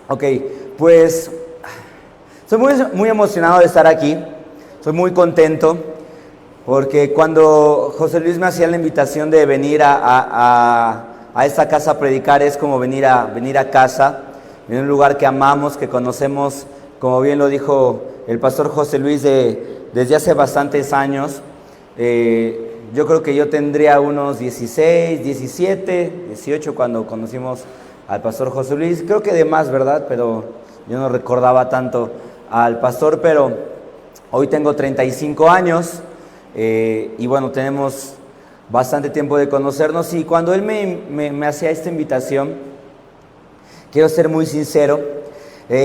Ok, pues soy muy emocionado de estar aquí, soy muy contento porque cuando José Luis me hacía la invitación de venir a esta casa a predicar es como venir a casa, en un lugar que amamos, que conocemos, como bien lo dijo el pastor José Luis, desde hace bastantes años. Yo creo que yo tendría unos 16, 17, 18 cuando conocimos al pastor José Luis, creo que de más, ¿verdad? Pero yo no recordaba tanto al pastor, pero hoy tengo 35 años y bueno, tenemos bastante tiempo de conocernos y cuando él me hacía esta invitación, quiero ser muy sincero,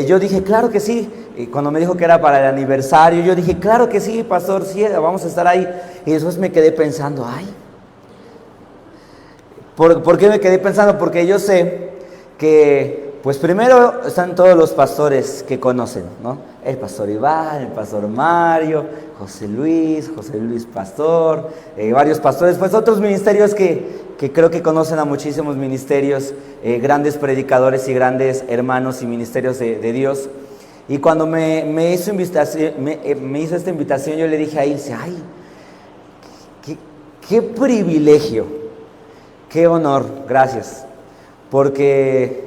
yo dije, claro que sí. Y cuando me dijo que era para el aniversario, yo dije, claro que sí, pastor, sí, vamos a estar ahí. Y después me quedé pensando, ¿por qué me quedé pensando? Porque yo sé que, pues primero están todos los pastores que conocen, ¿no? El pastor Iván, el pastor Mario, José Luis pastor, varios pastores, pues otros ministerios que creo que conocen a muchísimos ministerios, grandes predicadores y grandes hermanos y ministerios de Dios. Y cuando me hizo esta invitación, yo le dije a Ilse, qué privilegio, qué honor, gracias, porque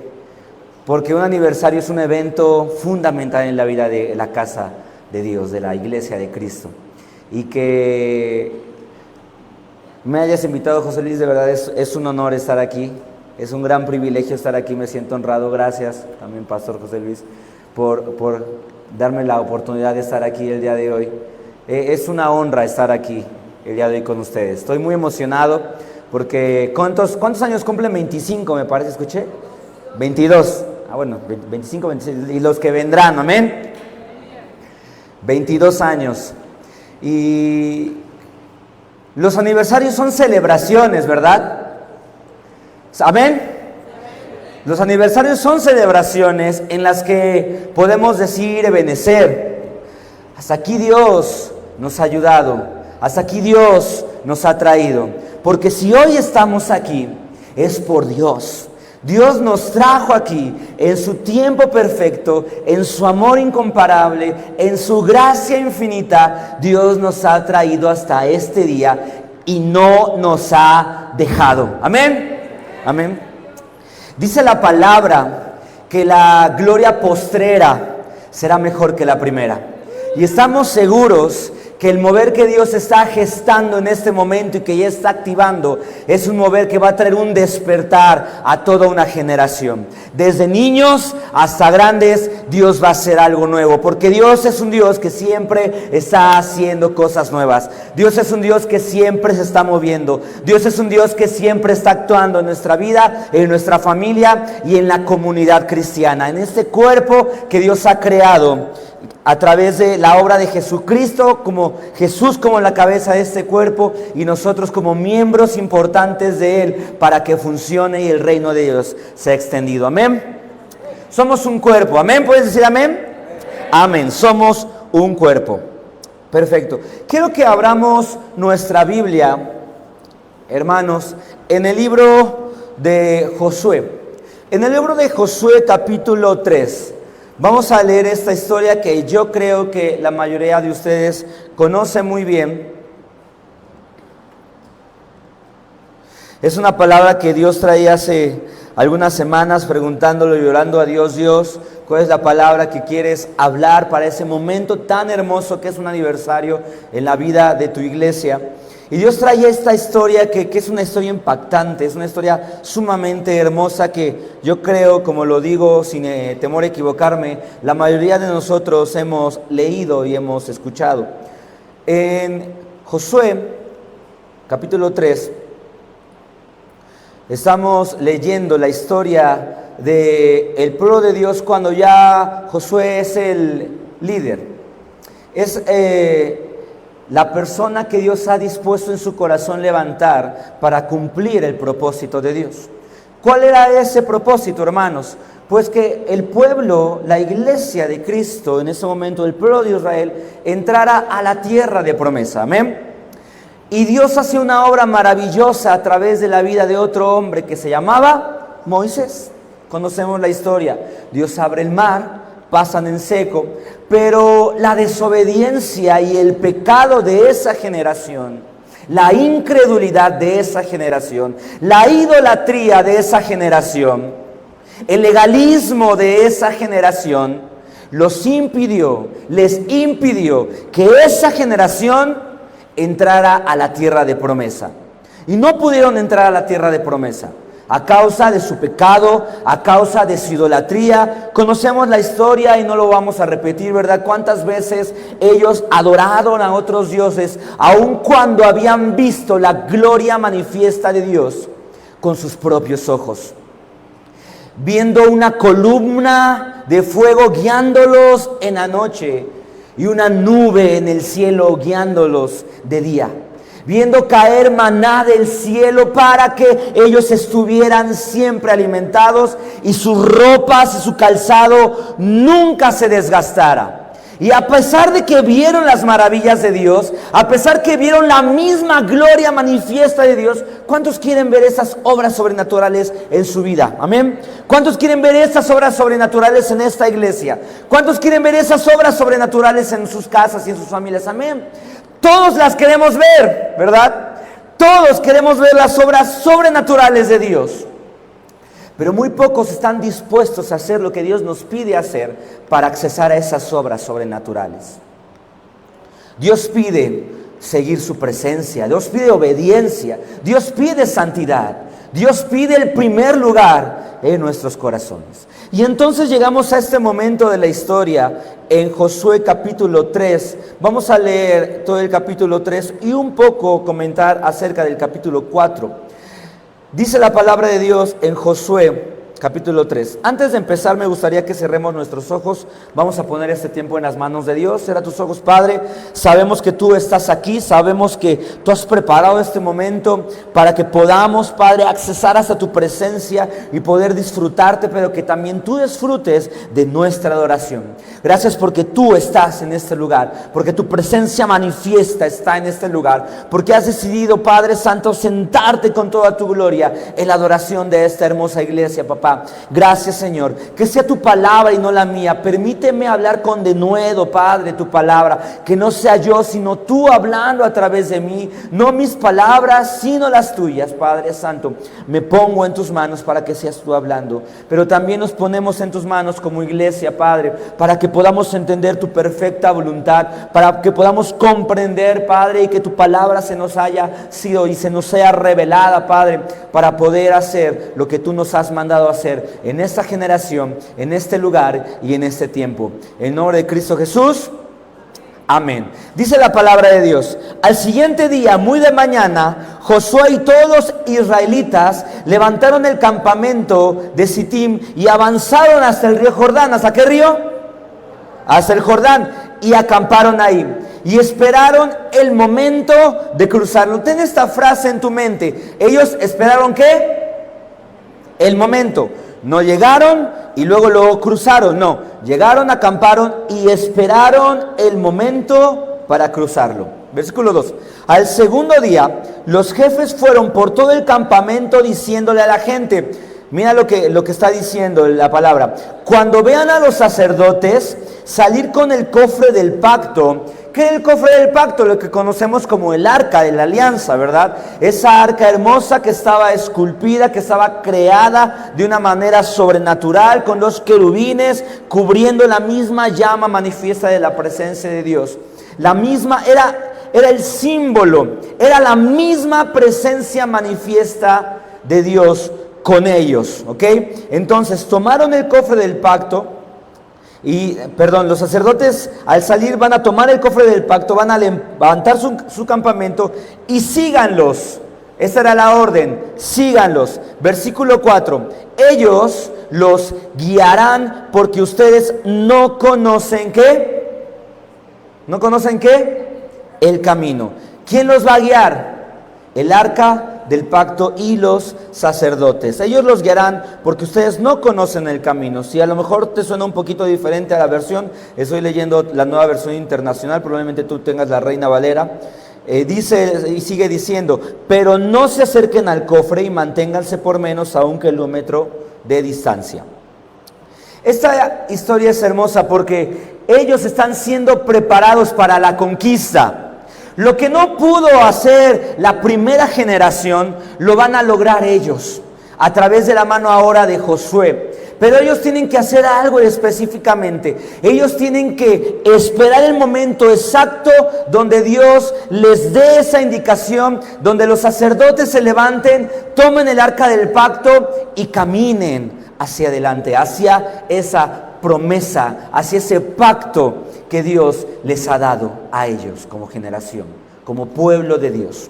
un aniversario es un evento fundamental en la vida de la casa de Dios, de la iglesia de Cristo. Y que me hayas invitado, José Luis, de verdad es un honor estar aquí, es un gran privilegio estar aquí, me siento honrado. Gracias también, pastor José Luis, por darme la oportunidad de estar aquí el día de hoy. Es una honra estar aquí el día de hoy con ustedes. Estoy muy emocionado porque ¿cuántos años cumplen? 25, me parece, escuché. 22. Bueno, 25, 26. Y los que vendrán, amén. 22 años. Y los aniversarios son celebraciones, ¿verdad? Amén. Los aniversarios son celebraciones en las que podemos decir, Ebenezer, hasta aquí Dios nos ha ayudado, hasta aquí Dios nos ha traído. Porque si hoy estamos aquí, es por Dios. Dios nos trajo aquí en su tiempo perfecto, en su amor incomparable, en su gracia infinita. Dios nos ha traído hasta este día y no nos ha dejado. Amén. Amén. Dice la palabra que la gloria postrera será mejor que la primera. Y estamos seguros que el mover que Dios está gestando en este momento y que ya está activando es un mover que va a traer un despertar a toda una generación. Desde niños hasta grandes, Dios va a hacer algo nuevo, porque Dios es un Dios que siempre está haciendo cosas nuevas. Dios es un Dios que siempre se está moviendo. Dios es un Dios que siempre está actuando en nuestra vida, en nuestra familia y en la comunidad cristiana, en este cuerpo que Dios ha creado a través de la obra de Jesucristo, como Jesús como la cabeza de este cuerpo y nosotros como miembros importantes de Él para que funcione y el reino de Dios sea extendido. Amén. Somos un cuerpo. Amén. ¿Puedes decir amén? Amén. Somos un cuerpo. Perfecto. Quiero que abramos nuestra Biblia, hermanos, en el libro de Josué. En el libro de Josué capítulo 3. Vamos a leer esta historia que yo creo que la mayoría de ustedes conoce muy bien. Es una palabra que Dios traía hace algunas semanas preguntándolo y orando a Dios. Dios, ¿cuál es la palabra que quieres hablar para ese momento tan hermoso que es un aniversario en la vida de tu iglesia? Y Dios trae esta historia que es una historia impactante, es una historia sumamente hermosa que yo creo, como lo digo sin temor a equivocarme, la mayoría de nosotros hemos leído y hemos escuchado. En Josué, capítulo 3, estamos leyendo la historia del pueblo de Dios cuando ya Josué es el líder. Es la persona que Dios ha dispuesto en su corazón levantar para cumplir el propósito de Dios. ¿Cuál era ese propósito, hermanos? Pues que el pueblo, la iglesia de Cristo, en ese momento el pueblo de Israel, entrara a la tierra de promesa. Amén. Y Dios hace una obra maravillosa a través de la vida de otro hombre que se llamaba Moisés. Conocemos la historia. Dios abre el mar, pasan en seco, pero la desobediencia y el pecado de esa generación, la incredulidad de esa generación, la idolatría de esa generación, el legalismo de esa generación, les impidió que esa generación entrara a la tierra de promesa. Y no pudieron entrar a la tierra de promesa a causa de su pecado, a causa de su idolatría. Conocemos la historia y no lo vamos a repetir, ¿verdad? Cuántas veces ellos adoraron a otros dioses, aun cuando habían visto la gloria manifiesta de Dios con sus propios ojos. Viendo una columna de fuego guiándolos en la noche y una nube en el cielo guiándolos de día. Viendo caer maná del cielo para que ellos estuvieran siempre alimentados y sus ropas y su calzado nunca se desgastara. Y a pesar de que vieron las maravillas de Dios, a pesar que vieron la misma gloria manifiesta de Dios, ¿cuántos quieren ver esas obras sobrenaturales en su vida? Amén. ¿Cuántos quieren ver esas obras sobrenaturales en esta iglesia? ¿Cuántos quieren ver esas obras sobrenaturales en sus casas y en sus familias? Amén. Todos las queremos ver, ¿verdad? Todos queremos ver las obras sobrenaturales de Dios. Pero muy pocos están dispuestos a hacer lo que Dios nos pide hacer para accesar a esas obras sobrenaturales. Dios pide seguir su presencia, Dios pide obediencia, Dios pide santidad, Dios pide el primer lugar en nuestros corazones. Y entonces llegamos a este momento de la historia en Josué capítulo 3. Vamos a leer todo el capítulo 3 y un poco comentar acerca del capítulo 4. Dice la palabra de Dios en Josué capítulo 3. Antes de empezar me gustaría que cerremos nuestros ojos. Vamos a poner este tiempo en las manos de Dios. Cierra tus ojos, Padre. Sabemos que tú estás aquí. Sabemos que tú has preparado este momento para que podamos, Padre, accesar hasta tu presencia y poder disfrutarte, pero que también tú disfrutes de nuestra adoración. Gracias porque tú estás en este lugar, porque tu presencia manifiesta está en este lugar, porque has decidido, Padre Santo, sentarte con toda tu gloria en la adoración de esta hermosa iglesia, papá. Gracias, Señor, que sea tu palabra y no la mía. Permíteme hablar con denuedo, Padre, tu palabra, que no sea yo sino tú hablando a través de mí, no mis palabras sino las tuyas. Padre Santo, me pongo en tus manos para que seas tú hablando, pero también nos ponemos en tus manos como iglesia, Padre, para que podamos entender tu perfecta voluntad, para que podamos comprender, Padre, y que tu palabra se nos haya sido y se nos sea revelada, Padre, para poder hacer lo que tú nos has mandado hacer en esta generación, en este lugar y en este tiempo. En nombre de Cristo Jesús, amén. Dice la palabra de Dios: al siguiente día, muy de mañana, Josué y todos los israelitas levantaron el campamento de Sittim y avanzaron hasta el río Jordán. ¿Hasta qué río? Hasta el Jordán. Y acamparon ahí. Y esperaron el momento de cruzarlo. Ten esta frase en tu mente. Ellos esperaron ¿qué? El momento. No llegaron y luego cruzaron. No, llegaron, acamparon y esperaron el momento para cruzarlo. Versículo 2. Al segundo día, los jefes fueron por todo el campamento diciéndole a la gente. Mira lo que está diciendo la palabra. Cuando vean a los sacerdotes salir con el cofre del pacto. ¿Qué es el cofre del pacto? Lo que conocemos como el arca de la alianza, ¿verdad? Esa arca hermosa que estaba esculpida, que estaba creada de una manera sobrenatural, con los querubines cubriendo la misma llama manifiesta de la presencia de Dios. La misma era el símbolo, era la misma presencia manifiesta de Dios con ellos, ¿ok? Entonces tomaron el cofre del pacto. Los sacerdotes al salir van a tomar el cofre del pacto, van a levantar su campamento y síganlos. Esa era la orden, síganlos. Versículo 4, ellos los guiarán porque ustedes no conocen ¿qué? ¿No conocen qué? El camino. ¿Quién los va a guiar? El arca del pacto y los sacerdotes. Ellos los guiarán porque ustedes no conocen el camino. Si a lo mejor te suena un poquito diferente a la versión, estoy leyendo la nueva versión internacional, probablemente tú tengas la Reina Valera. Dice y sigue diciendo, pero no se acerquen al cofre y manténganse por menos a 1 kilómetro de distancia. Esta historia es hermosa porque ellos están siendo preparados para la conquista. Lo que no pudo hacer la primera generación, lo van a lograr ellos, a través de la mano ahora de Josué. Pero ellos tienen que hacer algo específicamente. Ellos tienen que esperar el momento exacto donde Dios les dé esa indicación, donde los sacerdotes se levanten, tomen el arca del pacto y caminen hacia adelante, hacia esa promesa, hacia ese pacto que Dios les ha dado a ellos como generación, como pueblo de Dios.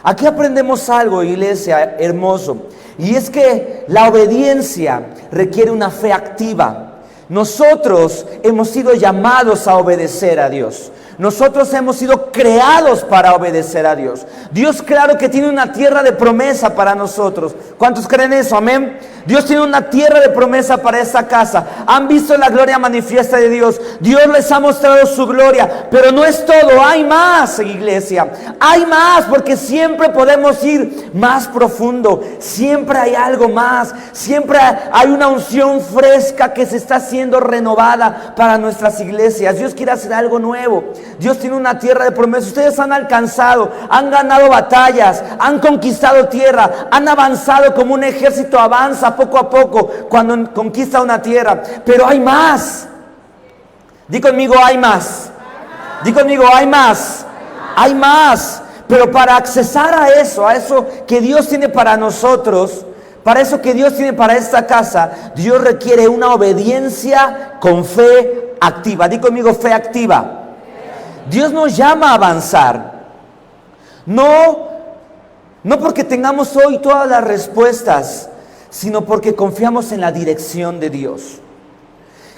Aquí aprendemos algo, iglesia, hermoso, y es que la obediencia requiere una fe activa. Nosotros hemos sido llamados a obedecer a Dios. Nosotros hemos sido creados para obedecer a Dios. Dios, claro que tiene una tierra de promesa para nosotros. ¿Cuántos creen eso? Amén. Dios tiene una tierra de promesa para esta casa. Han visto la gloria manifiesta de Dios. Dios les ha mostrado su gloria. Pero no es todo. Hay más, iglesia. Hay más, porque siempre podemos ir más profundo. Siempre hay algo más. Siempre hay una unción fresca que se está siendo renovada para nuestras iglesias. Dios quiere hacer algo nuevo. Dios tiene una tierra de promesa. Ustedes han alcanzado, han ganado batallas, han conquistado tierra, han avanzado como un ejército avanza poco a poco cuando conquista una tierra. Pero hay más. Di conmigo, hay más. Di conmigo, hay más. Hay más. Pero para accesar a eso que Dios tiene para nosotros, para eso que Dios tiene para esta casa, Dios requiere una obediencia con fe activa. Di conmigo, fe activa. Dios nos llama a avanzar, no porque tengamos hoy todas las respuestas, sino porque confiamos en la dirección de Dios.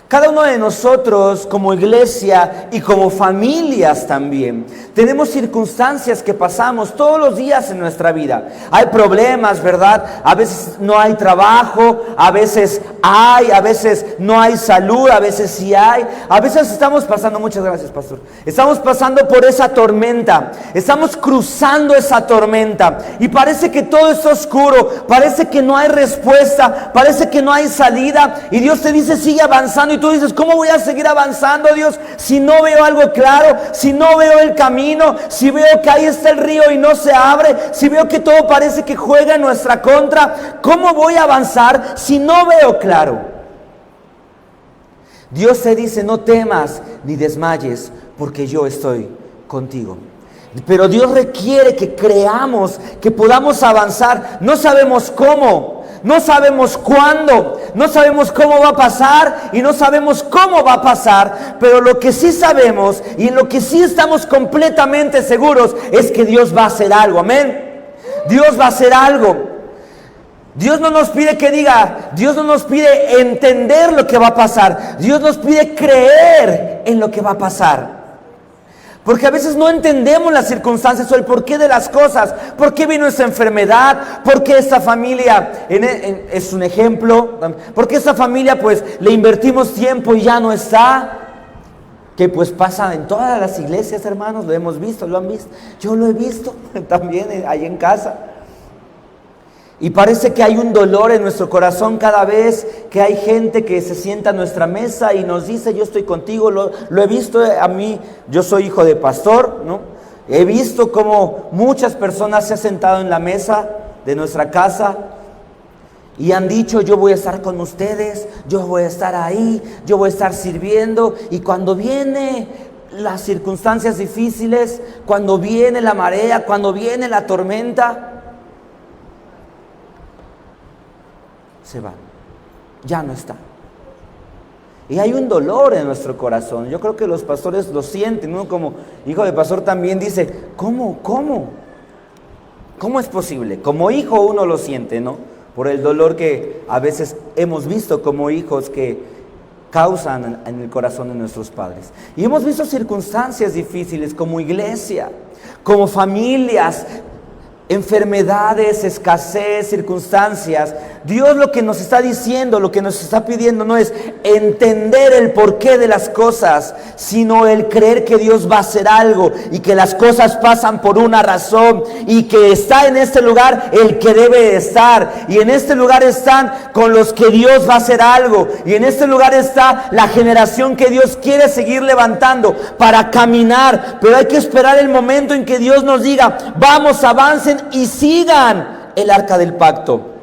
Cada uno de nosotros como iglesia y como familias también tenemos circunstancias que pasamos todos los días en nuestra vida. Hay problemas, ¿verdad? A veces no hay trabajo, a veces no hay salud, a veces sí hay. A veces estamos pasando, muchas gracias, pastor. Estamos pasando por esa tormenta, estamos cruzando esa tormenta y parece que todo está oscuro, parece que no hay respuesta, parece que no hay salida y Dios te dice sigue avanzando. Y tú dices, ¿cómo voy a seguir avanzando, Dios? Si no veo algo claro, si no veo el camino, si veo que ahí está el río y no se abre, si veo que todo parece que juega en nuestra contra, ¿cómo voy a avanzar si no veo claro? Dios te dice, no temas ni desmayes, porque yo estoy contigo. Pero Dios requiere que creamos, que podamos avanzar. No sabemos cómo. No sabemos cuándo, no sabemos cómo va a pasar y no sabemos cómo va a pasar, pero lo que sí sabemos y en lo que sí estamos completamente seguros es que Dios va a hacer algo, amén. Dios va a hacer algo. Dios no nos pide que diga, Dios no nos pide entender lo que va a pasar, Dios nos pide creer en lo que va a pasar. Porque a veces no entendemos las circunstancias o el porqué de las cosas. ¿Por qué vino esta enfermedad? ¿Por qué esta familia es un ejemplo? ¿Por qué esta familia pues le invertimos tiempo y ya no está? Que pues pasa en todas las iglesias, hermanos, lo hemos visto, lo han visto. Yo lo he visto también ahí en casa. Y parece que hay un dolor en nuestro corazón cada vez que hay gente que se sienta a nuestra mesa y nos dice, yo estoy contigo. Lo he visto a mí, yo soy hijo de pastor, ¿no? He visto cómo muchas personas se han sentado en la mesa de nuestra casa y han dicho, yo voy a estar con ustedes, yo voy a estar ahí, yo voy a estar sirviendo. Y cuando vienen las circunstancias difíciles, cuando viene la marea, cuando viene la tormenta, se va, ya no está. Y hay un dolor en nuestro corazón. Yo creo que los pastores lo sienten. Uno como hijo de pastor también dice, ¿cómo es posible? Como hijo uno lo siente, ¿no? Por el dolor que a veces hemos visto como hijos que causan en el corazón de nuestros padres. Y hemos visto circunstancias difíciles como iglesia, como familias, enfermedades, escasez, circunstancias Dios lo que nos está diciendo, lo que nos está pidiendo no es entender el porqué de las cosas, sino el creer que Dios va a hacer algo y que las cosas pasan por una razón y que está en este lugar el que debe estar, y en este lugar están con los que Dios va a hacer algo, y en este lugar está la generación que Dios quiere seguir levantando para caminar, pero hay que esperar el momento en que Dios nos diga, vamos, avancen y sigan el arca del pacto.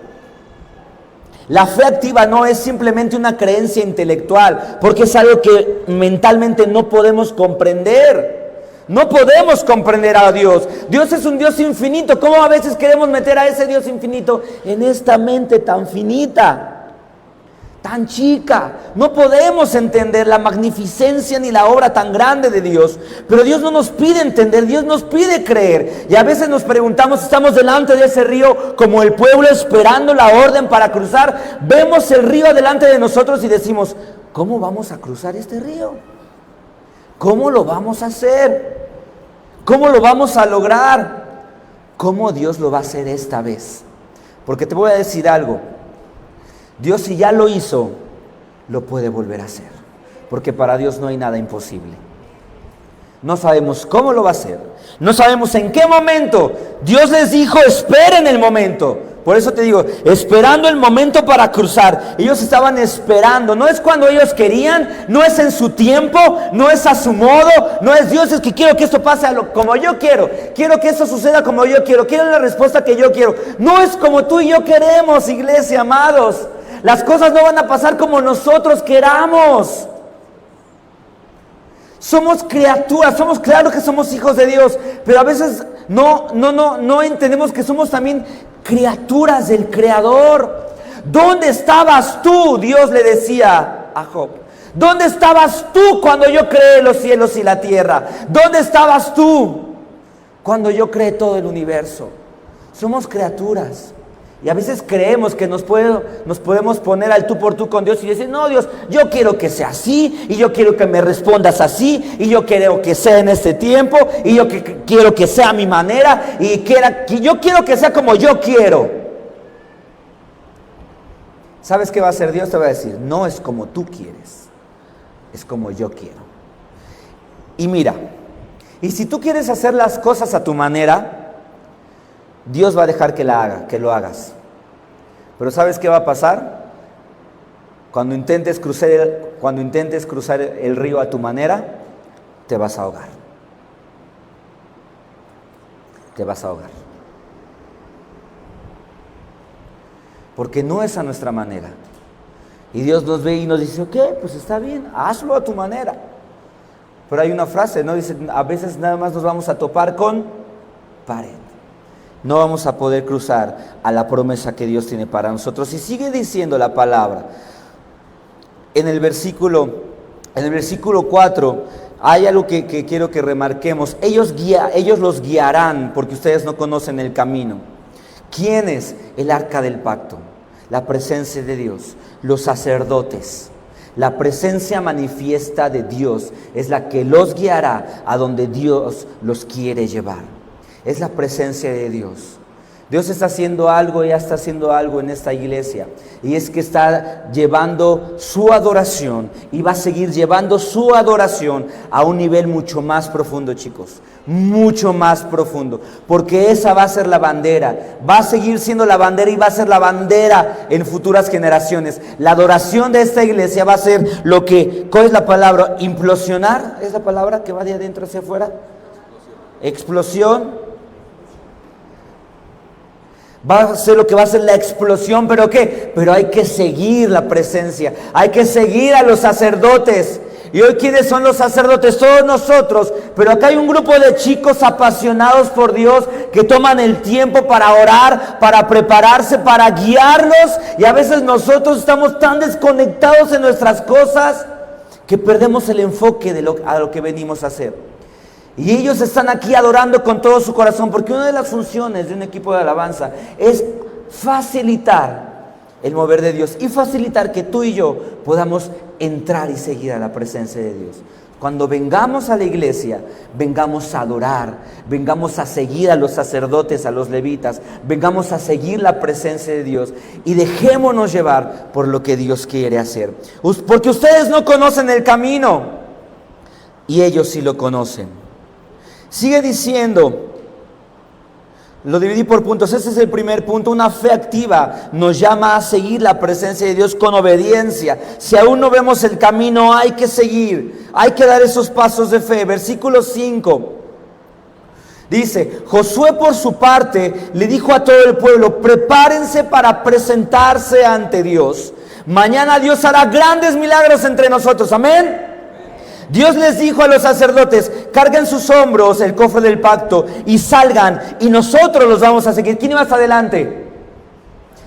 La fe activa no es simplemente una creencia intelectual, porque es algo que mentalmente no podemos comprender. No podemos comprender a Dios. Dios es un Dios infinito. ¿Cómo a veces queremos meter a ese Dios infinito en esta mente tan finita, tan chica? No podemos entender la magnificencia ni la obra tan grande de Dios. Pero Dios no nos pide entender, Dios nos pide creer. Y a veces nos preguntamos, estamos delante de ese río como el pueblo esperando la orden para cruzar. Vemos el río delante de nosotros y decimos, ¿cómo vamos a cruzar este río? ¿Cómo lo vamos a hacer? ¿Cómo lo vamos a lograr? ¿Cómo Dios lo va a hacer esta vez? Porque te voy a decir algo. Dios, si ya lo hizo, lo puede volver a hacer, porque para Dios no hay nada imposible. No sabemos cómo lo va a hacer, no sabemos en qué momento. Dios les dijo, esperen el momento. Por eso te digo, esperando el momento para cruzar. Ellos estaban esperando, no es cuando ellos querían, no es en su tiempo, no es a su modo, no es Dios, es que quiero que esto pase como yo quiero que esto suceda como yo quiero la respuesta que yo quiero. No es como tú y yo queremos, iglesia, amados. Las cosas no van a pasar como nosotros queramos. Somos criaturas, claro que somos hijos de Dios, pero a veces no entendemos que somos también criaturas del Creador. ¿Dónde estabas tú? Dios le decía a Job. ¿Dónde estabas tú cuando yo creé los cielos y la tierra? ¿Dónde estabas tú cuando yo creé todo el universo? Somos criaturas. Y a veces creemos que nos podemos poner al tú por tú con Dios y decir, no, Dios, yo quiero que sea así, y yo quiero que me respondas así, y yo quiero que sea en este tiempo, y yo quiero que sea a mi manera, y yo quiero que sea como yo quiero. ¿Sabes qué va a hacer Dios? Te va a decir, no es como tú quieres, es como yo quiero. Y mira, y si tú quieres hacer las cosas a tu manera, Dios va a dejar que lo hagas. Pero ¿sabes qué va a pasar? Cuando intentes cruzar el río a tu manera, te vas a ahogar. Te vas a ahogar. Porque no es a nuestra manera. Y Dios nos ve y nos dice, ok, pues está bien, hazlo a tu manera. Pero hay una frase, ¿no? Dice, a veces nada más nos vamos a topar con pared. No vamos a poder cruzar a la promesa que Dios tiene para nosotros. Y sigue diciendo la palabra. En el versículo 4, hay algo que quiero que remarquemos. Ellos los guiarán porque ustedes no conocen el camino. ¿Quién es el arca del pacto? La presencia de Dios, los sacerdotes. La presencia manifiesta de Dios es la que los guiará a donde Dios los quiere llevar. Es la presencia de Dios. Dios está haciendo algo, ya está haciendo algo en esta iglesia. Y es que está llevando su adoración y va a seguir llevando su adoración a un nivel mucho más profundo, chicos. Mucho más profundo. Porque esa va a ser la bandera. Va a seguir siendo la bandera y va a ser la bandera en futuras generaciones. La adoración de esta iglesia va a ser lo que, ¿cuál es la palabra? Implosionar, ¿es la palabra que va de adentro hacia afuera? Explosión. Va a ser lo que va a ser la explosión, ¿pero qué? Pero hay que seguir la presencia, hay que seguir a los sacerdotes. Y hoy, ¿quiénes son los sacerdotes? Todos nosotros. Pero acá hay un grupo de chicos apasionados por Dios que toman el tiempo para orar, para prepararse, para guiarlos. Y a veces nosotros estamos tan desconectados en nuestras cosas que perdemos el enfoque a lo que venimos a hacer. Y ellos están aquí adorando con todo su corazón, porque una de las funciones de un equipo de alabanza es facilitar el mover de Dios y facilitar que tú y yo podamos entrar y seguir a la presencia de Dios. Cuando vengamos a la iglesia, vengamos a adorar, vengamos a seguir a los sacerdotes, a los levitas, vengamos a seguir la presencia de Dios y dejémonos llevar por lo que Dios quiere hacer. Porque ustedes no conocen el camino y ellos sí lo conocen. Sigue diciendo, lo dividí por puntos, ese es el primer punto. Una fe activa nos llama a seguir la presencia de Dios con obediencia. Si aún no vemos el camino, hay que seguir, hay que dar esos pasos de fe. Versículo 5 dice: Josué por su parte le dijo a todo el pueblo: prepárense para presentarse ante Dios. Mañana Dios hará grandes milagros entre nosotros, amén. Dios les dijo a los sacerdotes: carguen sus hombros el cofre del pacto y salgan, y nosotros los vamos a seguir. ¿Quién iba hasta adelante?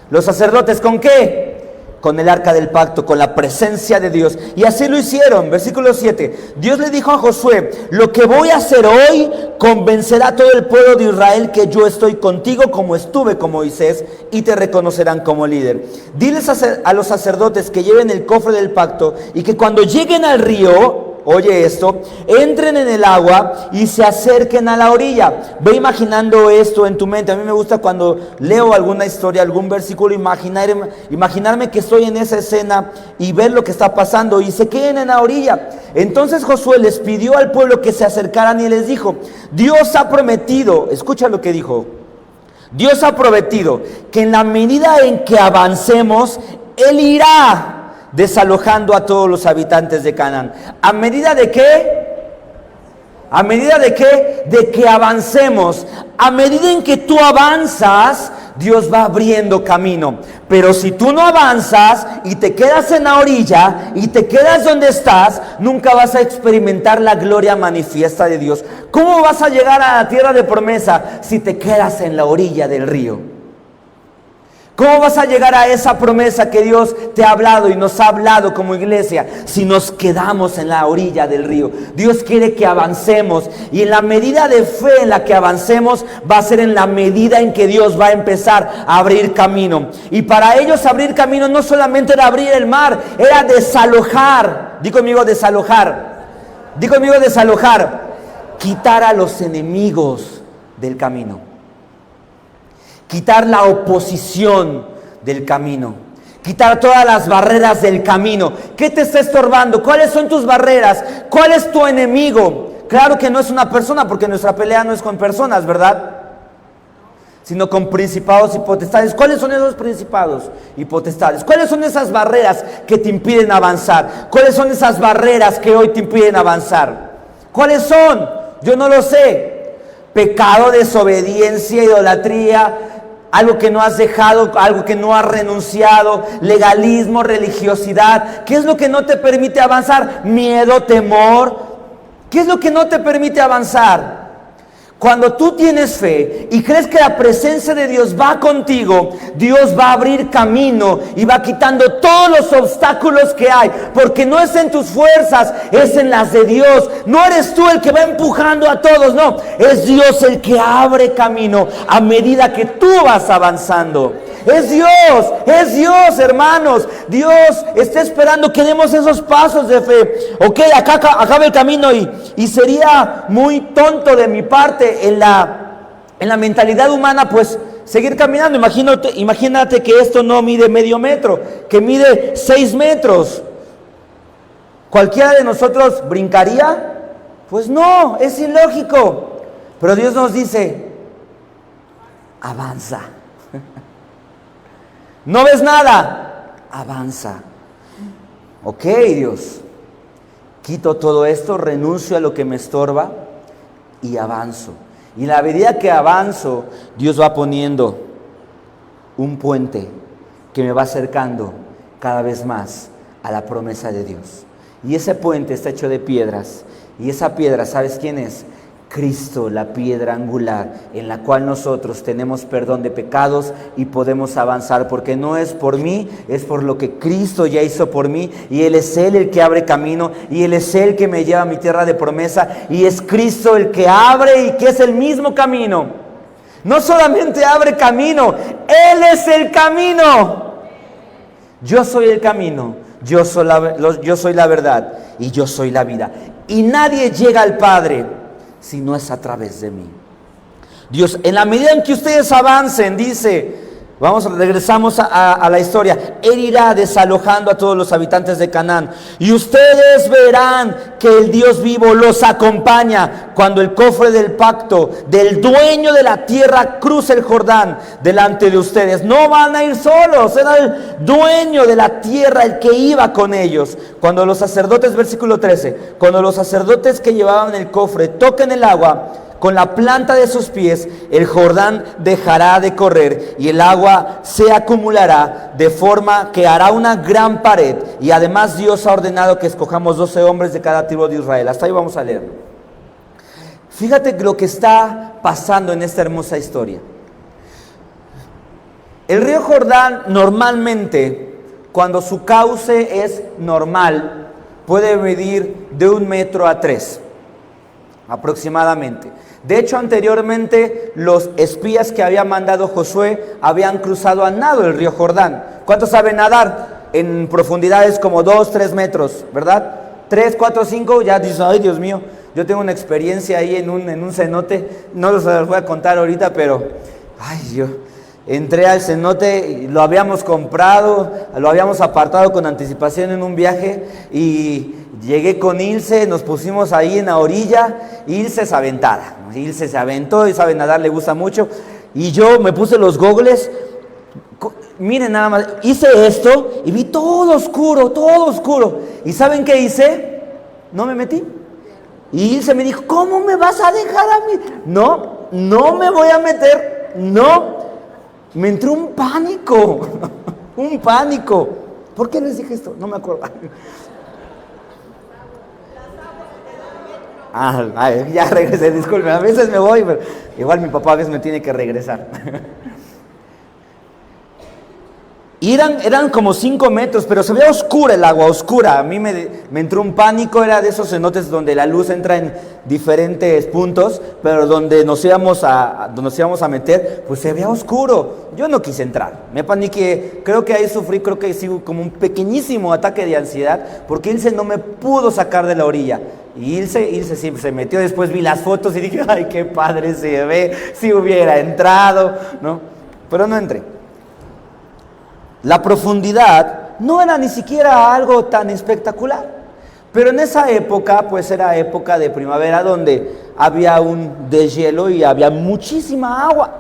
Los sacerdotes. ¿Con qué? Con el arca del pacto, con la presencia de Dios. Y así lo hicieron. Versículo 7. Dios le dijo a Josué: lo que voy a hacer hoy convencerá a todo el pueblo de Israel que yo estoy contigo como estuve con Moisés, y te reconocerán como líder. Diles a los sacerdotes que lleven el cofre del pacto y que cuando lleguen al río, oye esto, entren en el agua y se acerquen a la orilla. Ve imaginando esto en tu mente. A mí me gusta cuando leo alguna historia, algún versículo, imaginarme que estoy en esa escena y ver lo que está pasando, y se queden en la orilla. Entonces Josué les pidió al pueblo que se acercaran y les dijo: Dios ha prometido, escucha lo que dijo, Dios ha prometido que en la medida en que avancemos, Él irá desalojando a todos los habitantes de Canaán. ¿A medida de qué? ¿A medida de qué? De que avancemos. A medida en que tú avanzas, Dios va abriendo camino. Pero si tú no avanzas y te quedas en la orilla y te quedas donde estás, nunca vas a experimentar la gloria manifiesta de Dios. ¿Cómo vas a llegar a la tierra de promesa si te quedas en la orilla del río? ¿Cómo vas a llegar a esa promesa que Dios te ha hablado y nos ha hablado como iglesia si nos quedamos en la orilla del río? Dios quiere que avancemos, y en la medida de fe en la que avancemos va a ser en la medida en que Dios va a empezar a abrir camino. Y para ellos abrir camino no solamente era abrir el mar, era desalojar. Di conmigo desalojar. Di conmigo desalojar. Quitar a los enemigos del camino. Quitar la oposición del camino. Quitar todas las barreras del camino. ¿Qué te está estorbando? ¿Cuáles son tus barreras? ¿Cuál es tu enemigo? Claro que no es una persona, porque nuestra pelea no es con personas, ¿verdad? Sino con principados y potestades. ¿Cuáles son esos principados y potestades? ¿Cuáles son esas barreras que te impiden avanzar? ¿Cuáles son esas barreras que hoy te impiden avanzar? ¿Cuáles son? Yo no lo sé. Pecado, desobediencia, idolatría, algo que no has dejado, algo que no has renunciado, legalismo, religiosidad. ¿Qué es lo que no te permite avanzar? Miedo, temor. ¿Qué es lo que no te permite avanzar? Cuando tú tienes fe y crees que la presencia de Dios va contigo, Dios va a abrir camino y va quitando todos los obstáculos que hay, porque no es en tus fuerzas, es en las de Dios. No eres tú el que va empujando a todos, no, es Dios el que abre camino a medida que tú vas avanzando. Es Dios, hermanos. Dios está esperando que demos esos pasos de fe. Ok, acá acaba el camino y sería muy tonto de mi parte en la mentalidad humana, pues seguir caminando. Imagínate que esto no mide medio metro, que mide 6 metros. ¿Cualquiera de nosotros brincaría? Pues no, es ilógico. Pero Dios nos dice: avanza. ¿No ves nada? Avanza. Ok, Dios, quito todo esto, renuncio a lo que me estorba y avanzo. Y en la medida que avanzo, Dios va poniendo un puente que me va acercando cada vez más a la promesa de Dios. Y ese puente está hecho de piedras. Y esa piedra, ¿sabes quién es? Cristo, la piedra angular, en la cual nosotros tenemos perdón de pecados y podemos avanzar, porque no es por mí, es por lo que Cristo ya hizo por mí, y Él es Él el que abre camino, y Él es Él que me lleva a mi tierra de promesa, y es Cristo el que abre y que es el mismo camino. No solamente abre camino, Él es el camino. Yo soy el camino, yo soy la verdad y yo soy la vida. y nadie llega al Padre si no es a través de mí. Dios, en la medida en que ustedes avancen, dice, regresamos a la historia, Él irá desalojando a todos los habitantes de Canaán, y ustedes verán que el Dios vivo los acompaña cuando el cofre del pacto del dueño de la tierra cruza el Jordán delante de ustedes. No van a ir solos, era el dueño de la tierra el que iba con ellos. Cuando los sacerdotes, versículo 13, cuando los sacerdotes que llevaban el cofre toquen el agua con la planta de sus pies, el Jordán dejará de correr y el agua se acumulará de forma que hará una gran pared. Y además Dios ha ordenado que escojamos 12 hombres de cada tribu de Israel. Hasta ahí vamos a leerlo. Fíjate lo que está pasando en esta hermosa historia. El río Jordán normalmente, cuando su cauce es normal, puede medir de 1 metro a 3 aproximadamente. De hecho, anteriormente los espías que había mandado Josué habían cruzado a nado el río Jordán. ¿Cuántos saben nadar? En profundidades como 2, 3 metros, ¿verdad? 3, 4, 5, ya dices, ay Dios mío, yo tengo una experiencia ahí en un cenote, no los voy a contar ahorita, pero, ay, yo entré al cenote, lo habíamos comprado, lo habíamos apartado con anticipación en un viaje y llegué con Ilse, nos pusimos ahí en la orilla, Ilse es aventada, Ilse se aventó y sabe nadar, le gusta mucho, y yo me puse los gogles, miren nada más, hice esto y vi todo oscuro, ¿y saben qué hice? No me metí, y Ilse me dijo, ¿cómo me vas a dejar a mí? No me voy a meter, no, me entró un pánico, un pánico, ¿por qué les dije esto? No me acuerdo. Ya regresé, disculpen, a veces me voy, pero igual mi papá a veces me tiene que regresar. Y eran como 5 metros, pero se veía oscura el agua, oscura. A mí me entró un pánico, era de esos cenotes donde la luz entra en diferentes puntos, pero donde nos íbamos a meter, pues se veía oscuro. Yo no quise entrar, me paniqué, creo que ahí sufrí, sí, como un pequeñísimo ataque de ansiedad, porque Ilse no me pudo sacar de la orilla. Y Ilse sí se metió, después vi las fotos y dije, ay, qué padre se ve, si hubiera entrado, ¿no? Pero no entré. La profundidad no era ni siquiera algo tan espectacular, pero en esa época, pues era época de primavera donde había un deshielo y había muchísima agua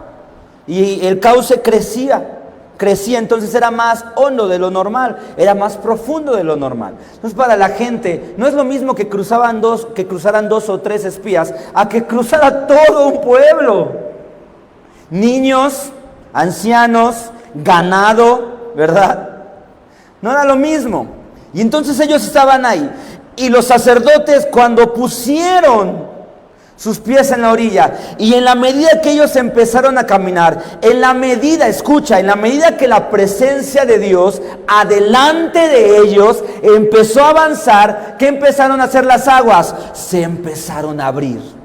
y el cauce crecía, entonces era más hondo de lo normal, era más profundo de lo normal. Entonces para la gente no es lo mismo que cruzaran 2 o 3 espías a que cruzara todo un pueblo, niños, ancianos, ganado, ¿verdad? No era lo mismo. Y entonces ellos estaban ahí. Y los sacerdotes, cuando pusieron sus pies en la orilla, y en la medida que ellos empezaron a caminar, en la medida que la presencia de Dios adelante de ellos empezó a avanzar, ¿qué empezaron a hacer las aguas? Se empezaron a abrir.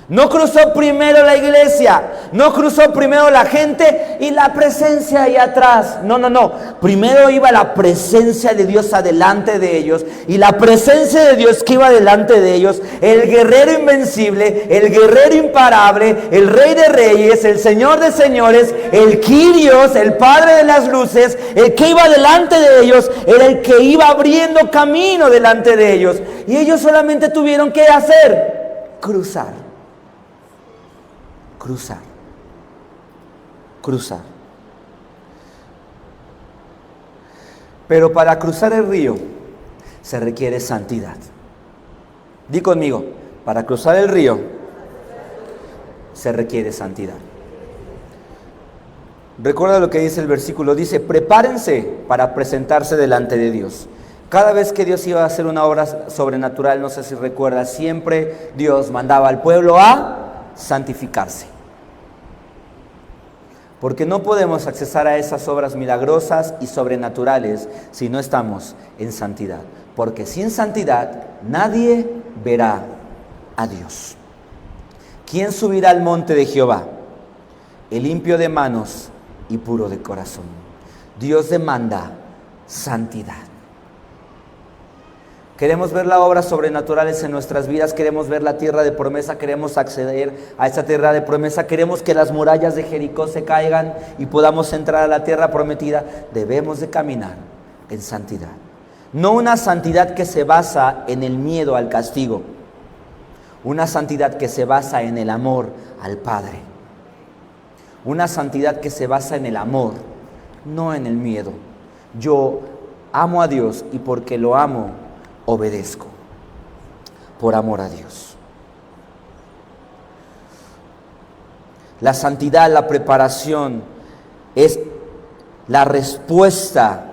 No cruzó primero la iglesia, no cruzó primero la gente y la presencia ahí atrás. No. Primero iba la presencia de Dios adelante de ellos. Y la presencia de Dios que iba delante de ellos, el guerrero invencible, el guerrero imparable, el rey de reyes, el señor de señores, el Kyrios, el padre de las luces, el que iba delante de ellos, era el que iba abriendo camino delante de ellos. Y ellos solamente tuvieron que hacer, cruzar. Pero para cruzar el río se requiere santidad. Di conmigo, para cruzar el río se requiere santidad. Recuerda lo que dice el versículo, dice, prepárense para presentarse delante de Dios. Cada vez que Dios iba a hacer una obra sobrenatural, no sé si recuerdas, siempre Dios mandaba al pueblo a santificarse. Porque no podemos accesar a esas obras milagrosas y sobrenaturales si no estamos en santidad. Porque sin santidad nadie verá a Dios. ¿Quién subirá al monte de Jehová? El limpio de manos y puro de corazón. Dios demanda santidad. Queremos ver las obras sobrenaturales en nuestras vidas, queremos ver la tierra de promesa, queremos acceder a esa tierra de promesa, queremos que las murallas de Jericó se caigan y podamos entrar a la tierra prometida. Debemos de caminar en santidad. No una santidad que se basa en el miedo al castigo, una santidad que se basa en el amor al Padre. Una santidad que se basa en el amor, no en el miedo. Yo amo a Dios y porque lo amo, obedezco. Por amor a Dios. La santidad, la preparación, es la respuesta,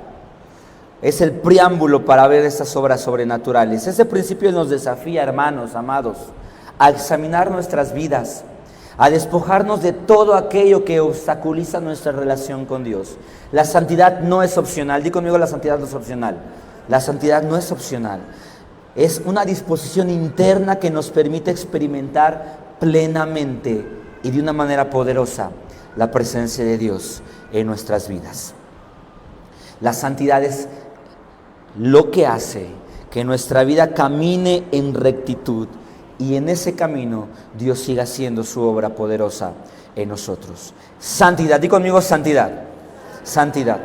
es el preámbulo para ver estas obras sobrenaturales. Ese principio nos desafía, hermanos, amados, a examinar nuestras vidas, a despojarnos de todo aquello que obstaculiza nuestra relación con Dios. La santidad no es opcional. Di conmigo, la santidad no es opcional. La santidad no es opcional. Es una disposición interna que nos permite experimentar plenamente y de una manera poderosa la presencia de Dios en nuestras vidas. La santidad es lo que hace que nuestra vida camine en rectitud y en ese camino Dios siga haciendo su obra poderosa en nosotros. Santidad, di conmigo santidad. Santidad.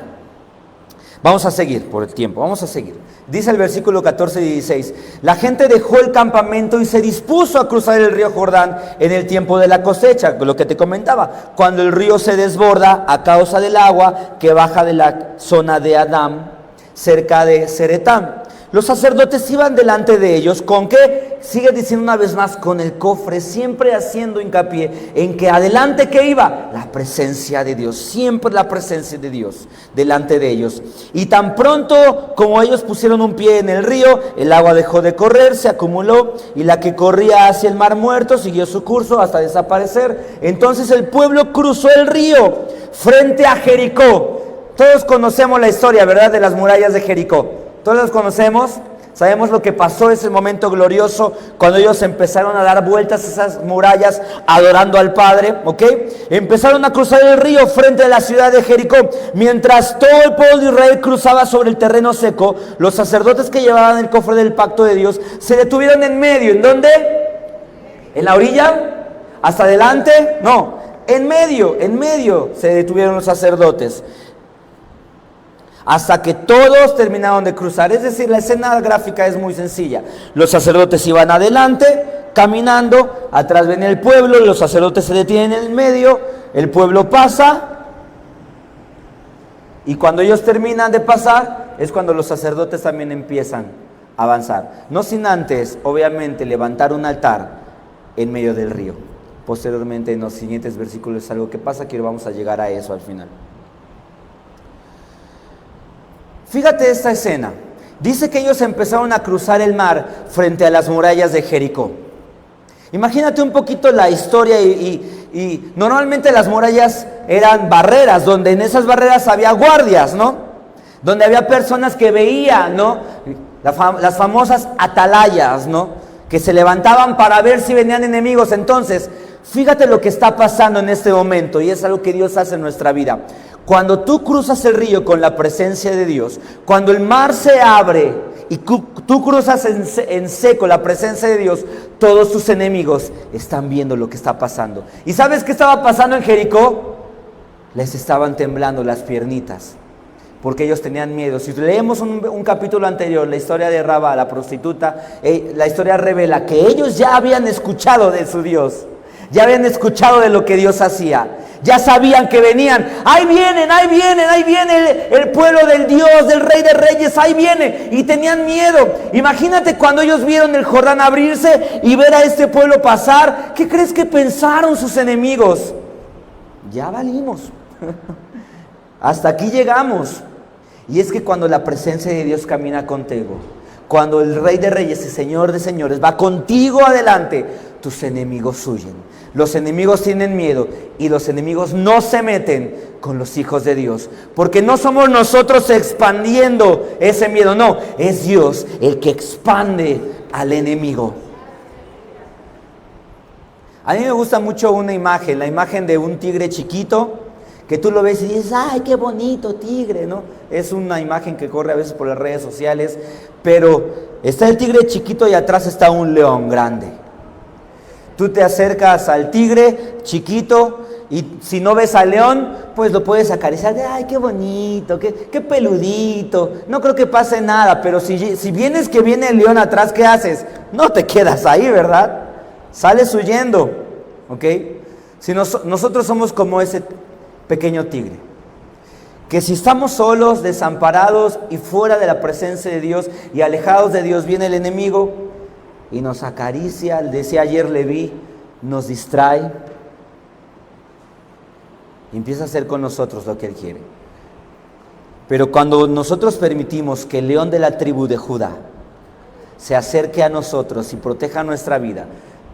Vamos a seguir por el tiempo, vamos a seguir. Dice el versículo 14 y 16: la gente dejó el campamento y se dispuso a cruzar el río Jordán en el tiempo de la cosecha, lo que te comentaba, cuando el río se desborda a causa del agua que baja de la zona de Adam, cerca de Zeretam. Los sacerdotes iban delante de ellos, ¿con qué? Sigue diciendo una vez más, con el cofre, siempre haciendo hincapié en que adelante que iba, la presencia de Dios, siempre la presencia de Dios delante de ellos. Y tan pronto como ellos pusieron un pie en el río, el agua dejó de correr, se acumuló, y la que corría hacia el mar muerto siguió su curso hasta desaparecer. Entonces el pueblo cruzó el río frente a Jericó. Todos conocemos la historia, ¿verdad?, de las murallas de Jericó. Todos las conocemos, sabemos lo que pasó, ese momento glorioso cuando ellos empezaron a dar vueltas a esas murallas adorando al Padre, ¿ok? Empezaron a cruzar el río frente a la ciudad de Jericó. Mientras todo el pueblo de Israel cruzaba sobre el terreno seco, los sacerdotes que llevaban el cofre del pacto de Dios se detuvieron en medio. ¿En dónde? ¿En la orilla? ¿Hasta adelante? No, en medio se detuvieron los sacerdotes. Hasta que todos terminaron de cruzar. Es decir, la escena gráfica es muy sencilla. Los sacerdotes iban adelante, caminando, atrás venía el pueblo, los sacerdotes se detienen en el medio, el pueblo pasa, y cuando ellos terminan de pasar, es cuando los sacerdotes también empiezan a avanzar. No sin antes, obviamente, levantar un altar en medio del río. Posteriormente, en los siguientes versículos es algo que pasa, que vamos a llegar a eso al final. Fíjate esta escena. Dice que ellos empezaron a cruzar el mar frente a las murallas de Jericó. Imagínate un poquito la historia y normalmente las murallas eran barreras, donde en esas barreras había guardias, ¿no? Donde había personas que veían, ¿no? Las famosas atalayas, ¿no? Que se levantaban para ver si venían enemigos. Entonces, fíjate lo que está pasando en este momento, y es algo que Dios hace en nuestra vida. Cuando tú cruzas el río con la presencia de Dios, cuando el mar se abre y tú cruzas en seco la presencia de Dios, todos tus enemigos están viendo lo que está pasando. ¿Y sabes qué estaba pasando en Jericó? Les estaban temblando las piernitas, porque ellos tenían miedo. Si leemos un capítulo anterior, la historia de Rabá, la prostituta, la historia revela que ellos ya habían escuchado de su Dios, ya habían escuchado de lo que Dios hacía. Ya sabían que venían, ahí viene el pueblo del Dios, del Rey de Reyes, ahí viene, y tenían miedo. Imagínate cuando ellos vieron el Jordán abrirse y ver a este pueblo pasar, ¿qué crees que pensaron sus enemigos? Ya valimos, hasta aquí llegamos. Y es que cuando la presencia de Dios camina contigo, cuando el Rey de Reyes y Señor de Señores va contigo adelante, tus enemigos huyen. Los enemigos tienen miedo y los enemigos no se meten con los hijos de Dios, porque no somos nosotros expandiendo ese miedo, no, es Dios el que expande al enemigo. A mí me gusta mucho una imagen, la imagen de un tigre chiquito que tú lo ves y dices, ¡ay, qué bonito tigre!, ¿no? Es una imagen que corre a veces por las redes sociales, pero está el tigre chiquito y atrás está un león grande. Tú te acercas al tigre chiquito y si no ves al león, pues lo puedes acariciar de, ¡ay, qué bonito, qué peludito! No creo que pase nada, pero si vienes que viene el león atrás, ¿qué haces? No te quedas ahí, ¿verdad? Sales huyendo, ¿ok? Si nosotros somos como ese pequeño tigre, que si estamos solos, desamparados y fuera de la presencia de Dios y alejados de Dios, viene el enemigo y nos acaricia, decía ayer Leví, nos distrae y empieza a hacer con nosotros lo que Él quiere. Pero cuando nosotros permitimos que el león de la tribu de Judá se acerque a nosotros y proteja nuestra vida,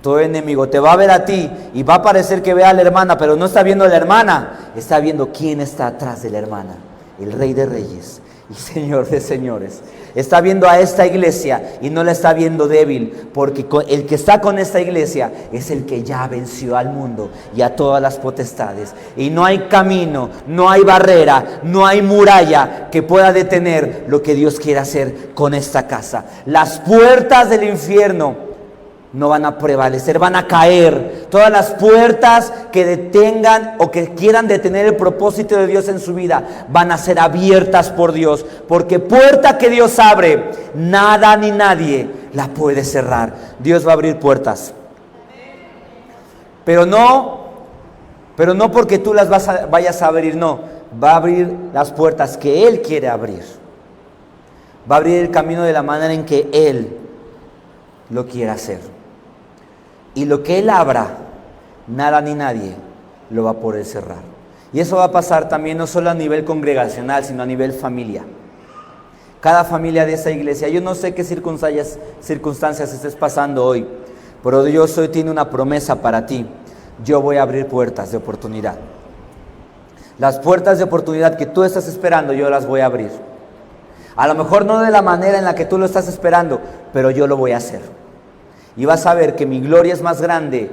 todo enemigo te va a ver a ti y va a parecer que ve a la hermana, pero no está viendo a la hermana, está viendo quién está atrás de la hermana, el Rey de Reyes y Señor de Señores. Está viendo a esta iglesia y no la está viendo débil, porque el que está con esta iglesia es el que ya venció al mundo y a todas las potestades. Y no hay camino, no hay barrera, no hay muralla que pueda detener lo que Dios quiere hacer con esta casa. Las puertas del infierno no van a prevalecer, van a caer. Todas las puertas que detengan o que quieran detener el propósito de Dios en su vida van a ser abiertas por Dios, porque puerta que Dios abre, nada ni nadie la puede cerrar. Dios va a abrir puertas, pero no porque tú las vayas a abrir, no, va a abrir las puertas que Él quiere abrir. Va a abrir el camino de la manera en que Él lo quiere hacer. Y lo que Él abra, nada ni nadie lo va a poder cerrar. Y eso va a pasar también no solo a nivel congregacional, sino a nivel familia. Cada familia de esa iglesia, yo no sé qué circunstancias estés pasando hoy, pero Dios hoy tiene una promesa para ti. Yo voy a abrir puertas de oportunidad. Las puertas de oportunidad que tú estás esperando, yo las voy a abrir. A lo mejor no de la manera en la que tú lo estás esperando, pero yo lo voy a hacer. Y vas a ver que mi gloria es más grande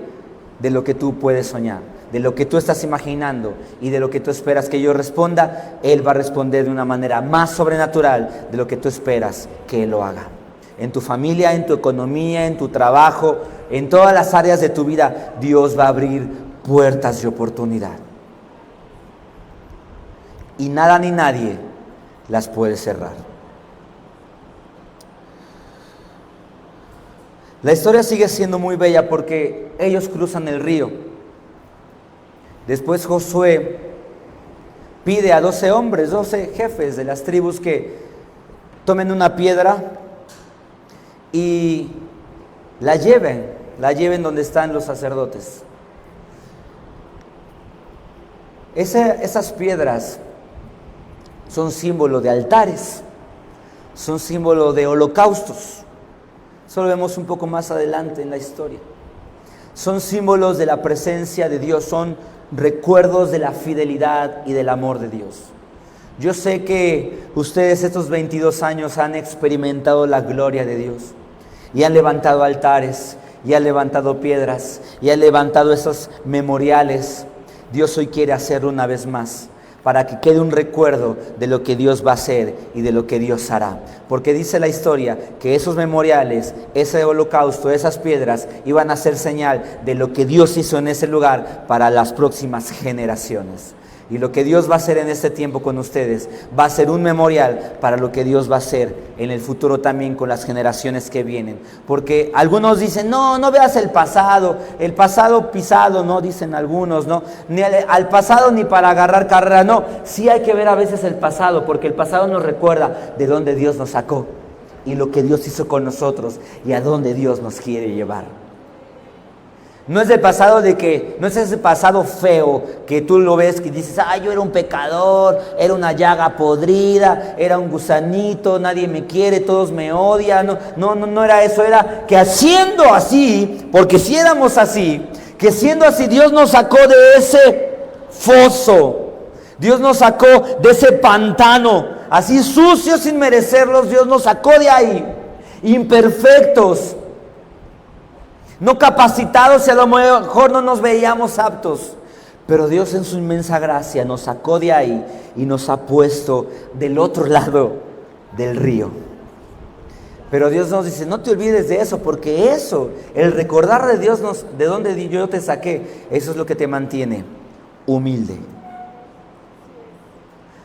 de lo que tú puedes soñar, de lo que tú estás imaginando y de lo que tú esperas que yo responda. Él va a responder de una manera más sobrenatural de lo que tú esperas que Él lo haga. En tu familia, en tu economía, en tu trabajo, en todas las áreas de tu vida, Dios va a abrir puertas de oportunidad. Y nada ni nadie las puede cerrar. La historia sigue siendo muy bella porque ellos cruzan el río. Después Josué pide a 12 hombres, 12 jefes de las tribus que tomen una piedra y la lleven donde están los sacerdotes. Esas piedras son símbolo de altares, son símbolo de holocaustos. Eso lo vemos un poco más adelante en la historia. Son símbolos de la presencia de Dios, son recuerdos de la fidelidad y del amor de Dios. Yo sé que ustedes estos 22 años han experimentado la gloria de Dios y han levantado altares, y han levantado piedras, y han levantado esos memoriales. Dios hoy quiere hacerlo una vez más, para que quede un recuerdo de lo que Dios va a hacer y de lo que Dios hará. Porque dice la historia que esos memoriales, ese holocausto, esas piedras, iban a ser señal de lo que Dios hizo en ese lugar para las próximas generaciones. Y lo que Dios va a hacer en este tiempo con ustedes va a ser un memorial para lo que Dios va a hacer en el futuro también con las generaciones que vienen. Porque algunos dicen, no veas el pasado pisado, no, dicen algunos, no, ni al pasado ni para agarrar carrera, no. Sí hay que ver a veces el pasado, porque el pasado nos recuerda de dónde Dios nos sacó y lo que Dios hizo con nosotros y a dónde Dios nos quiere llevar. No es el pasado no es ese pasado feo que tú lo ves que dices, yo era un pecador, era una llaga podrida, era un gusanito, nadie me quiere, todos me odian. No era eso, era que siendo así, porque si éramos así, que siendo así Dios nos sacó de ese foso, Dios nos sacó de ese pantano, así sucios sin merecerlos, Dios nos sacó de ahí, imperfectos, no capacitados y a lo mejor no nos veíamos aptos, Pero Dios en su inmensa gracia nos sacó de ahí y nos ha puesto del otro lado del río. Pero Dios nos dice, no te olvides de eso, porque eso, el recordar de Dios, de donde yo te saqué, eso es lo que te mantiene humilde.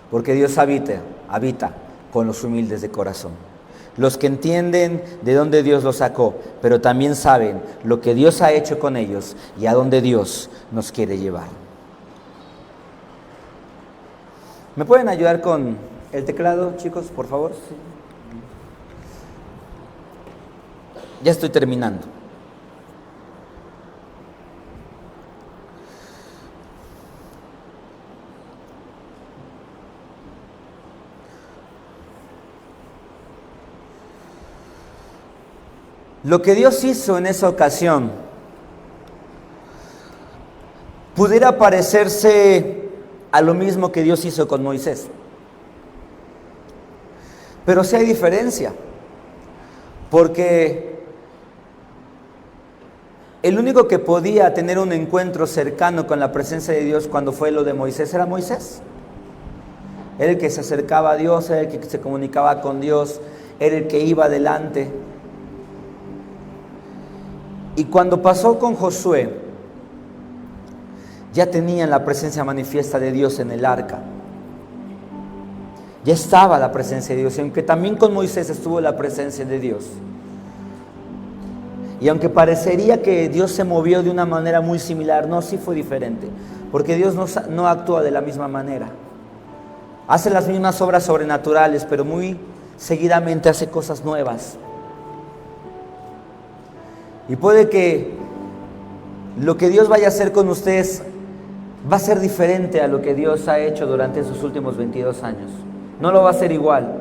Porque Dios habita con los humildes de corazón. Los que entienden de dónde Dios los sacó, pero también saben lo que Dios ha hecho con ellos y a dónde Dios nos quiere llevar. ¿Me pueden ayudar con el teclado, chicos, por favor? Sí. Ya estoy terminando. Lo que Dios hizo en esa ocasión pudiera parecerse a lo mismo que Dios hizo con Moisés. Pero sí hay diferencia, porque el único que podía tener un encuentro cercano con la presencia de Dios cuando fue lo de Moisés era Moisés. Era el que se acercaba a Dios, era el que se comunicaba con Dios, era el que iba adelante. Y cuando pasó con Josué, ya tenían la presencia manifiesta de Dios en el arca. Ya estaba la presencia de Dios, y aunque también con Moisés estuvo la presencia de Dios. Y aunque parecería que Dios se movió de una manera muy similar, no, sí fue diferente. Porque Dios no actúa de la misma manera. Hace las mismas obras sobrenaturales, pero muy seguidamente hace cosas nuevas. Y puede que lo que Dios vaya a hacer con ustedes va a ser diferente a lo que Dios ha hecho durante esos últimos 22 años. No lo va a hacer igual,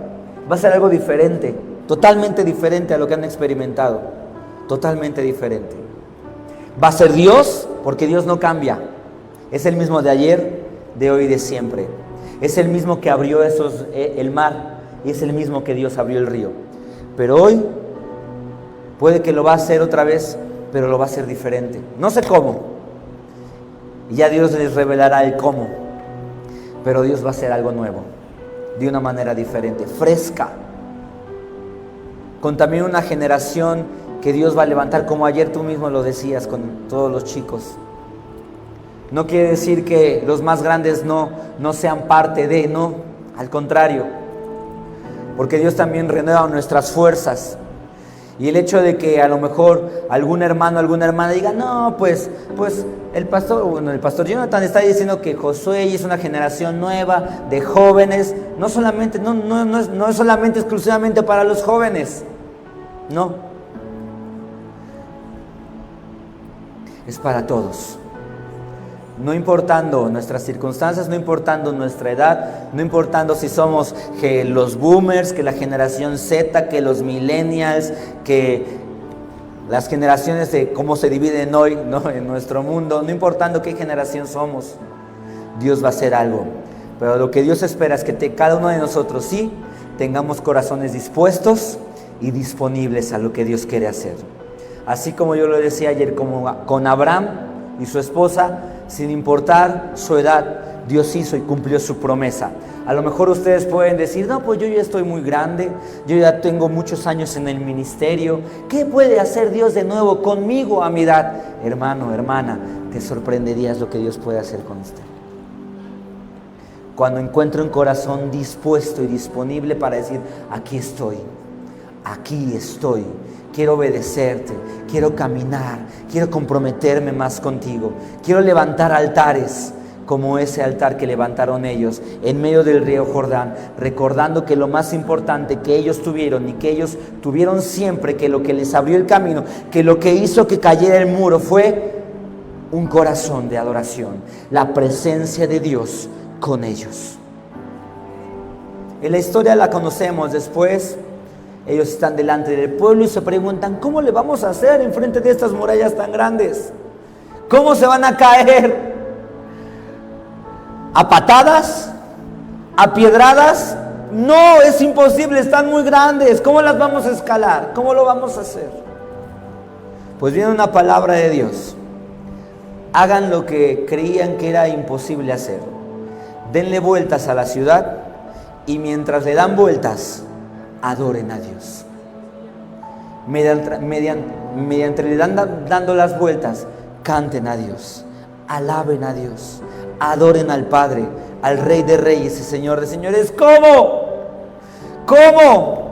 va a ser algo diferente, totalmente diferente a lo que han experimentado, totalmente diferente. Va a ser Dios, porque Dios no cambia, es el mismo de ayer, de hoy y de siempre. Es el mismo que abrió el mar, y es el mismo que Dios abrió el río. Pero hoy puede que lo va a hacer otra vez, pero lo va a hacer diferente. No sé cómo. Y ya Dios les revelará el cómo. Pero Dios va a hacer algo nuevo, de una manera diferente, fresca. Con también una generación que Dios va a levantar, como ayer tú mismo lo decías con todos los chicos. No quiere decir que los más grandes no sean parte de, no, al contrario. Porque Dios también renueva nuestras fuerzas. Y el hecho de que a lo mejor algún hermano, alguna hermana diga, no, pues el pastor Jonathan está diciendo que Josué es una generación nueva de jóvenes, no es solamente exclusivamente para los jóvenes, no, es para todos. No importando nuestras circunstancias, no importando nuestra edad, no importando si somos que los boomers, que la generación Z, que los millennials, que las generaciones de cómo se dividen hoy, ¿no?, en nuestro mundo, no importando qué generación somos, Dios va a hacer algo. Pero lo que Dios espera es que cada uno de nosotros sí tengamos corazones dispuestos y disponibles a lo que Dios quiere hacer. Así como yo lo decía ayer, como con Abraham y su esposa, sin importar su edad, Dios hizo y cumplió su promesa. A lo mejor ustedes pueden decir, no, pues yo ya estoy muy grande, yo ya tengo muchos años en el ministerio, ¿qué puede hacer Dios de nuevo conmigo a mi edad? Hermano, hermana, te sorprenderías lo que Dios puede hacer con usted. Cuando encuentre un corazón dispuesto y disponible para decir, aquí estoy, quiero obedecerte, quiero caminar, quiero comprometerme más contigo, quiero levantar altares como ese altar que levantaron ellos en medio del río Jordán, recordando que lo más importante que ellos tuvieron y que ellos tuvieron siempre, que lo que les abrió el camino, que lo que hizo que cayera el muro fue un corazón de adoración, la presencia de Dios con ellos. En la historia la conocemos. Después ellos están delante del pueblo y se preguntan, ¿cómo le vamos a hacer enfrente de estas murallas tan grandes? ¿Cómo se van a caer? ¿A patadas? ¿A piedradas? No, es imposible, están muy grandes. ¿Cómo las vamos a escalar? ¿Cómo lo vamos a hacer? Pues viene una palabra de Dios. hagan lo que creían que era imposible hacer. Denle vueltas a la ciudad y mientras le dan vueltas, adoren a Dios. Mediante le dan dando las vueltas, canten a Dios, alaben a Dios, adoren al Padre, al Rey de Reyes y Señor de Señores. ¿Cómo? ¿Cómo?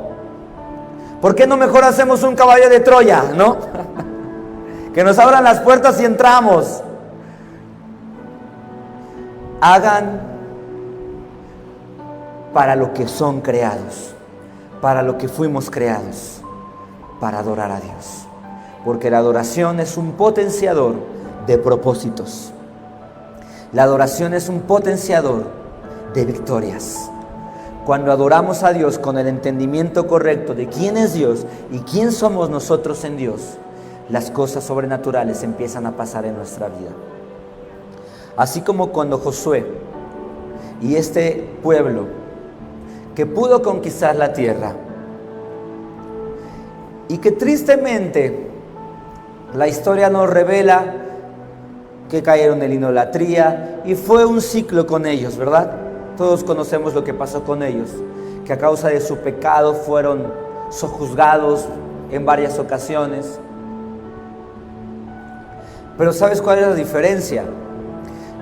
¿Por qué no mejor hacemos un caballo de Troya, no? Que nos abran las puertas y entramos. Hagan para lo que son creados, para lo que fuimos creados, para adorar a Dios. Porque la adoración es un potenciador de propósitos. La adoración es un potenciador de victorias. Cuando adoramos a Dios con el entendimiento correcto de quién es Dios y quién somos nosotros en Dios, las cosas sobrenaturales empiezan a pasar en nuestra vida. Así como cuando Josué y este pueblo que pudo conquistar la tierra y que tristemente la historia nos revela que cayeron en idolatría y fue un ciclo con ellos, ¿verdad? Todos conocemos lo que pasó con ellos, que a causa de su pecado fueron sojuzgados en varias ocasiones. Pero ¿sabes cuál es la diferencia?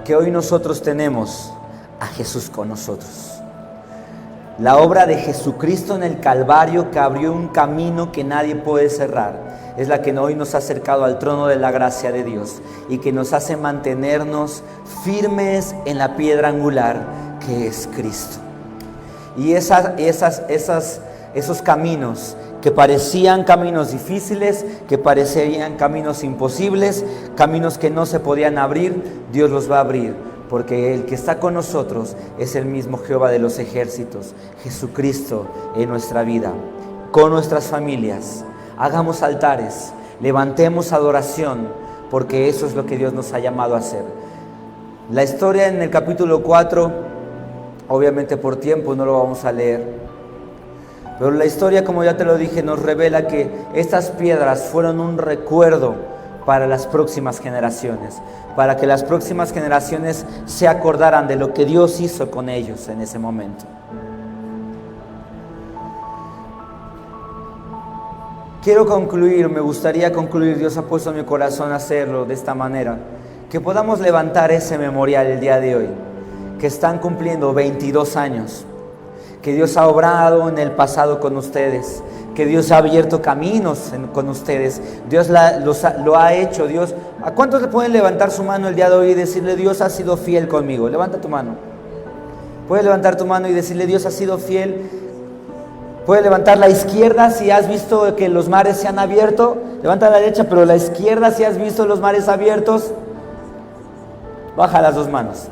Que hoy nosotros tenemos a Jesús con nosotros. La obra de Jesucristo en el Calvario, que abrió un camino que nadie puede cerrar, es la que hoy nos ha acercado al trono de la gracia de Dios y que nos hace mantenernos firmes en la piedra angular que es Cristo. Y esos caminos que parecían caminos difíciles, que parecían caminos imposibles, caminos que no se podían abrir, Dios los va a abrir, porque el que está con nosotros es el mismo Jehová de los ejércitos, Jesucristo en nuestra vida, con nuestras familias. Hagamos altares, levantemos adoración, porque eso es lo que Dios nos ha llamado a hacer. La historia en el capítulo 4, obviamente por tiempo no lo vamos a leer, pero la historia, como ya te lo dije, nos revela que estas piedras fueron un recuerdo para las próximas generaciones, para que las próximas generaciones se acordaran de lo que Dios hizo con ellos en ese momento. Quiero concluir, me gustaría concluir, Dios ha puesto en mi corazón hacerlo de esta manera, que podamos levantar ese memorial el día de hoy, que están cumpliendo 22 años, que Dios ha obrado en el pasado con ustedes, que Dios ha abierto caminos con ustedes, Dios lo ha hecho. Dios, ¿a cuántos le pueden levantar su mano el día de hoy y decirle: Dios ha sido fiel conmigo? Levanta tu mano. Puedes levantar tu mano y decirle: Dios ha sido fiel. Puedes levantar la izquierda si has visto que los mares se han abierto. Levanta la derecha, pero la izquierda si has visto los mares abiertos. Baja las dos manos.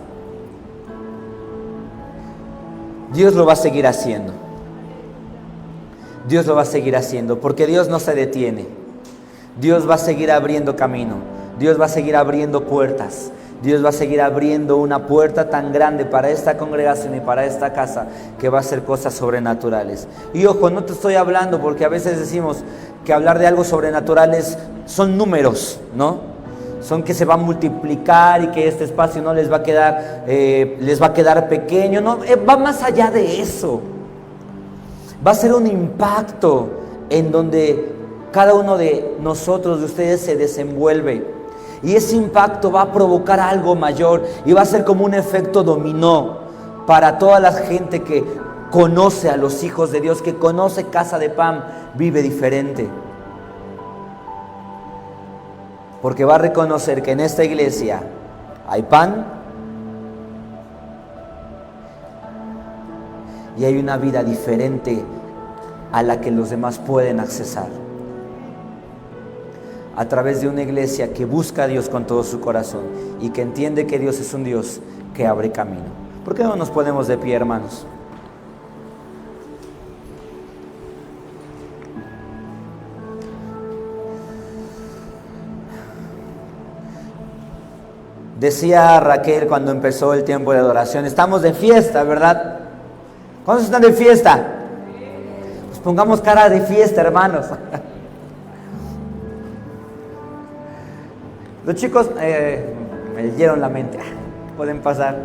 Dios lo va a seguir haciendo. Dios lo va a seguir haciendo, porque Dios no se detiene. Dios va a seguir abriendo camino. Dios va a seguir abriendo puertas. Dios va a seguir abriendo una puerta tan grande para esta congregación y para esta casa, que va a hacer cosas sobrenaturales. Y ojo, no te estoy hablando, porque a veces decimos que hablar de algo sobrenatural son números, ¿no? Son que se va a multiplicar y que este espacio no les va a quedar pequeño. No, va más allá de eso. Va a ser un impacto en donde cada uno de nosotros, de ustedes, se desenvuelve. Y ese impacto va a provocar algo mayor y va a ser como un efecto dominó para toda la gente que conoce a los hijos de Dios, que conoce Casa de Pan, vive diferente. Porque va a reconocer que en esta iglesia hay pan y hay una vida diferente a la que los demás pueden accesar. A través de una iglesia que busca a Dios con todo su corazón y que entiende que Dios es un Dios que abre camino. ¿Por qué no nos ponemos de pie, hermanos? Decía Raquel cuando empezó el tiempo de adoración: estamos de fiesta, ¿verdad? ¿Cuántos están de fiesta? Pues pongamos cara de fiesta, hermanos. Los chicos, me leyeron la mente. Pueden pasar.